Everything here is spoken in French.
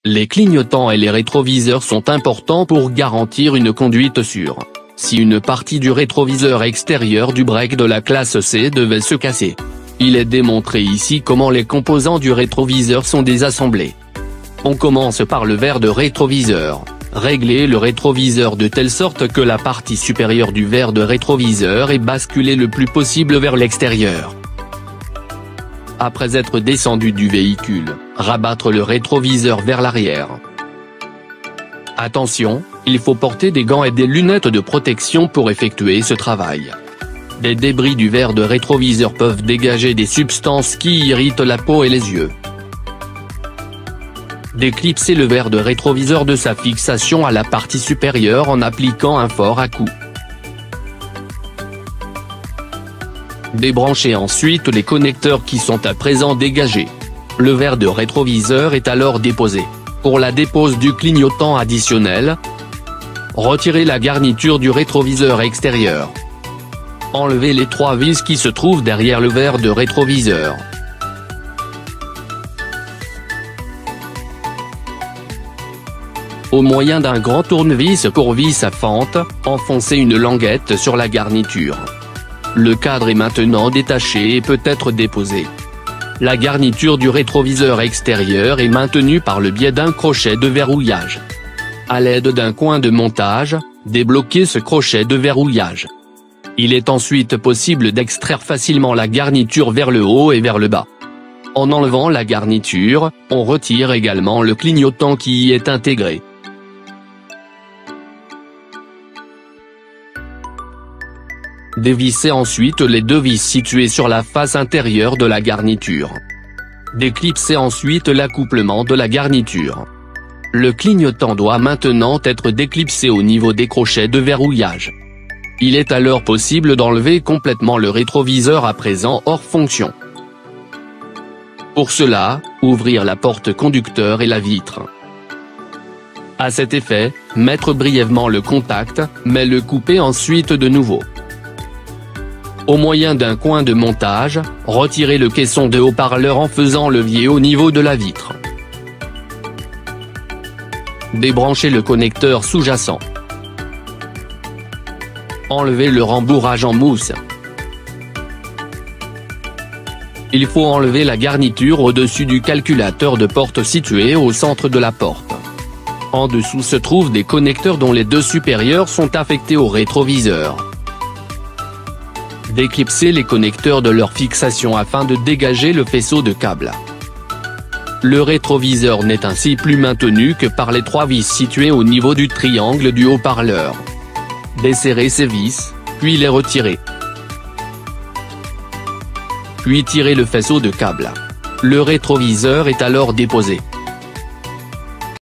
Les clignotants et les rétroviseurs sont importants pour garantir une conduite sûre. Si une partie du rétroviseur extérieur du break de la classe C devait se casser, il est démontré ici comment les composants du rétroviseur sont désassemblés. On commence par le verre de rétroviseur. Réglez le rétroviseur de telle sorte que la partie supérieure du verre de rétroviseur est basculée le plus possible vers l'extérieur. Après être descendu du véhicule, rabattre le rétroviseur vers l'arrière. Attention, il faut porter des gants et des lunettes de protection pour effectuer ce travail. Des débris du verre de rétroviseur peuvent dégager des substances qui irritent la peau et les yeux. Déclipsez le verre de rétroviseur de sa fixation à la partie supérieure en appliquant un fort à-coups. Débranchez ensuite les connecteurs qui sont à présent dégagés. Le verre de rétroviseur est alors déposé. Pour la dépose du clignotant additionnel, retirez la garniture du rétroviseur extérieur. Enlevez les 3 vis qui se trouvent derrière le verre de rétroviseur. Au moyen d'un grand tournevis pour vis à fente, enfoncez une languette sur la garniture. Le cadre est maintenant détaché et peut être déposé. La garniture du rétroviseur extérieur est maintenue par le biais d'un crochet de verrouillage. À l'aide d'un coin de montage, débloquez ce crochet de verrouillage. Il est ensuite possible d'extraire facilement la garniture vers le haut et vers le bas. En enlevant la garniture, on retire également le clignotant qui y est intégré. Dévissez ensuite les 2 vis situées sur la face intérieure de la garniture. Déclipsez ensuite l'accouplement de la garniture. Le clignotant doit maintenant être déclipsé au niveau des crochets de verrouillage. Il est alors possible d'enlever complètement le rétroviseur à présent hors fonction. Pour cela, ouvrir la porte conducteur et la vitre. À cet effet, mettre brièvement le contact, mais le couper ensuite de nouveau. Au moyen d'un coin de montage, retirez le caisson de haut-parleur en faisant levier au niveau de la vitre. Débranchez le connecteur sous-jacent. Enlevez le rembourrage en mousse. Il faut enlever la garniture au-dessus du calculateur de porte situé au centre de la porte. En dessous se trouvent des connecteurs dont les 2 supérieurs sont affectés au rétroviseur. Déclipsez les connecteurs de leur fixation afin de dégager le faisceau de câble. Le rétroviseur n'est ainsi plus maintenu que par les 3 vis situées au niveau du triangle du haut-parleur. Desserrez ces vis, puis les retirez. Puis tirez le faisceau de câble. Le rétroviseur est alors déposé.